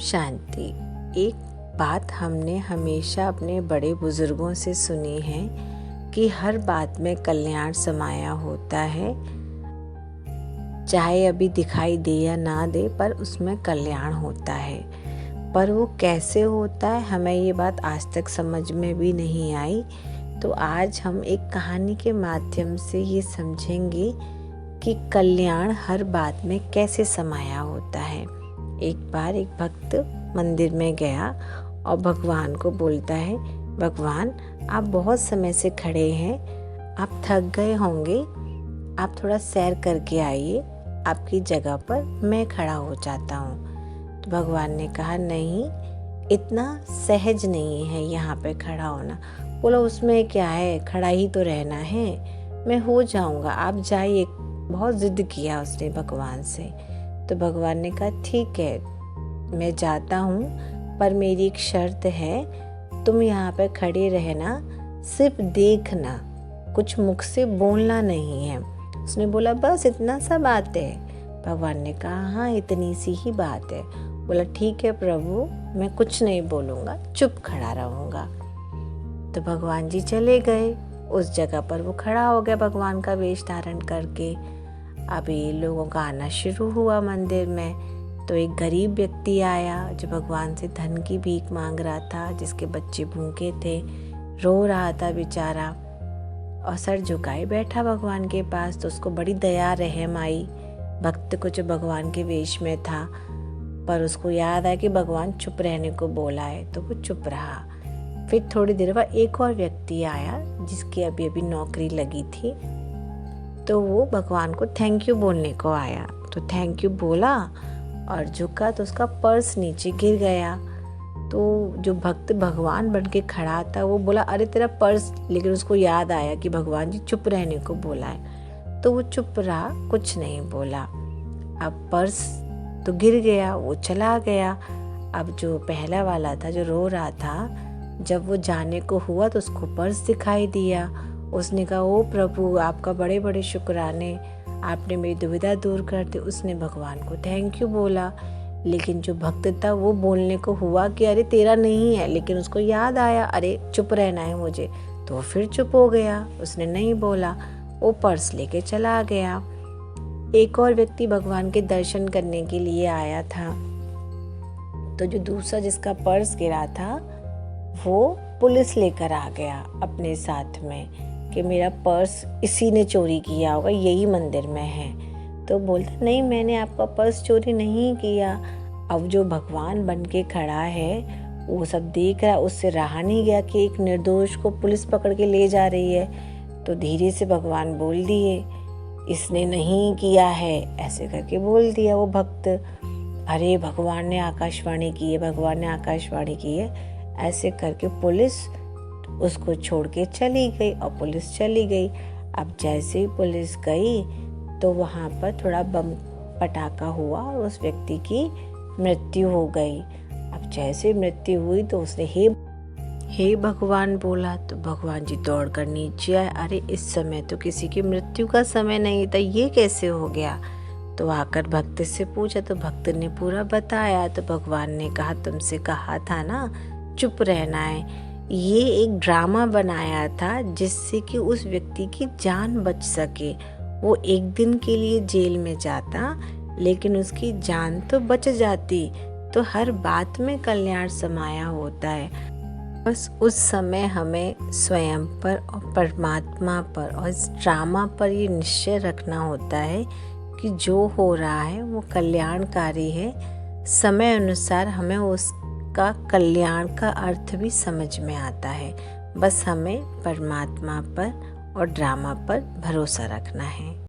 शांति। एक बात हमने हमेशा अपने बड़े बुजुर्गों से सुनी है कि हर बात में कल्याण समाया होता है, चाहे अभी दिखाई दे या ना दे, पर उसमें कल्याण होता है। पर वो कैसे होता है, हमें ये बात आज तक समझ में भी नहीं आई। तो आज हम एक कहानी के माध्यम से ये समझेंगे कि कल्याण हर बात में कैसे समाया होता है। एक बार एक भक्त मंदिर में गया और भगवान को बोलता है, भगवान आप बहुत समय से खड़े हैं, आप थक गए होंगे, आप थोड़ा सैर करके आइए, आपकी जगह पर मैं खड़ा हो जाता हूँ। तो भगवान ने कहा नहीं, इतना सहज नहीं है यहाँ पे खड़ा होना। बोला उसमें क्या है, खड़ा ही तो रहना है, मैं हो जाऊँगा, आप जाइए। बहुत जिद किया उसने भगवान से। तो भगवान ने कहा ठीक है, मैं जाता हूँ, पर मेरी एक शर्त है, तुम यहाँ पे खड़े रहना, सिर्फ देखना, कुछ मुख से बोलना नहीं है। उसने बोला बस इतना सा बात है। भगवान ने कहा हाँ, इतनी सी ही बात है। बोला ठीक है प्रभु, मैं कुछ नहीं बोलूँगा, चुप खड़ा रहूँगा। तो भगवान जी चले गए, उस जगह पर वो खड़ा हो गया भगवान का वेश धारण करके। अभी लोगों का आना शुरू हुआ मंदिर में। तो एक गरीब व्यक्ति आया जो भगवान से धन की भीख मांग रहा था, जिसके बच्चे भूखे थे, रो रहा था बेचारा, और सर झुकाए बैठा भगवान के पास। तो उसको बड़ी दया रहम आई भक्त को जो भगवान के वेश में था, पर उसको याद आया कि भगवान चुप रहने को बोला है, तो वो चुप रहा। फिर थोड़ी देर बाद एक और व्यक्ति आया जिसकी अभी अभी नौकरी लगी थी। तो वो भगवान को थैंक यू बोलने को आया। तो थैंक यू बोला और झुका तो उसका पर्स नीचे गिर गया। तो जो भक्त भगवान बन के खड़ा था वो बोला अरे तेरा पर्स, लेकिन उसको याद आया कि भगवान जी चुप रहने को बोला है, तो वो चुप रहा, कुछ नहीं बोला। अब पर्स तो गिर गया, वो चला गया। अब जो पहला वाला था जो रो रहा था, जब वो जाने को हुआ तो उसको पर्स दिखाई दिया। उसने कहा ओ प्रभु, आपका बड़े बड़े शुक्राने, आपने मेरी दुविधा दूर कर दी। उसने भगवान को थैंक यू बोला, लेकिन जो भक्त था वो बोलने को हुआ कि अरे तेरा नहीं है, लेकिन उसको याद आया अरे चुप रहना है मुझे, तो वो फिर चुप हो गया, उसने नहीं बोला, वो पर्स लेके चला गया। एक और व्यक्ति भगवान के दर्शन करने के लिए आया था। तो जो दूसरा जिसका पर्स गिरा था वो पुलिस लेकर आ गया अपने साथ में कि मेरा पर्स इसी ने चोरी किया होगा, यही मंदिर में है। तो बोलता नहीं, मैंने आपका पर्स चोरी नहीं किया। अब जो भगवान बन के खड़ा है वो सब देख रहा, उससे रहा नहीं गया कि एक निर्दोष को पुलिस पकड़ के ले जा रही है। तो धीरे से भगवान बोल दिए इसने नहीं किया है, ऐसे करके बोल दिया वो भक्त। अरे भगवान ने आकाशवाणी की है, भगवान ने आकाशवाणी की है, ऐसे करके पुलिस उसको छोड़ के चली गई और पुलिस चली गई। अब जैसे ही पुलिस गई तो वहाँ पर थोड़ा बम पटाखा हुआ और उस व्यक्ति की मृत्यु हो गई। अब जैसे मृत्यु हुई तो उसने हे भगवान बोला। तो भगवान जी दौड़ कर नीचे आए, अरे इस समय तो किसी की मृत्यु का समय नहीं था, ये कैसे हो गया। तो आकर भक्त से पूछा तो भक्त ने पूरा बताया। तो भगवान ने कहा तुमसे कहा था ना चुप रहना है, ये एक ड्रामा बनाया था जिससे कि उस व्यक्ति की जान बच सके। वो एक दिन के लिए जेल में जाता, लेकिन उसकी जान तो बच जाती। तो हर बात में कल्याण समाया होता है। बस उस समय हमें स्वयं पर और परमात्मा पर और इस ड्रामा पर ये निश्चय रखना होता है कि जो हो रहा है वो कल्याणकारी है। समय अनुसार हमें उसका कल्याण का अर्थ भी समझ में आता है। बस हमें परमात्मा पर और ड्रामा पर भरोसा रखना है।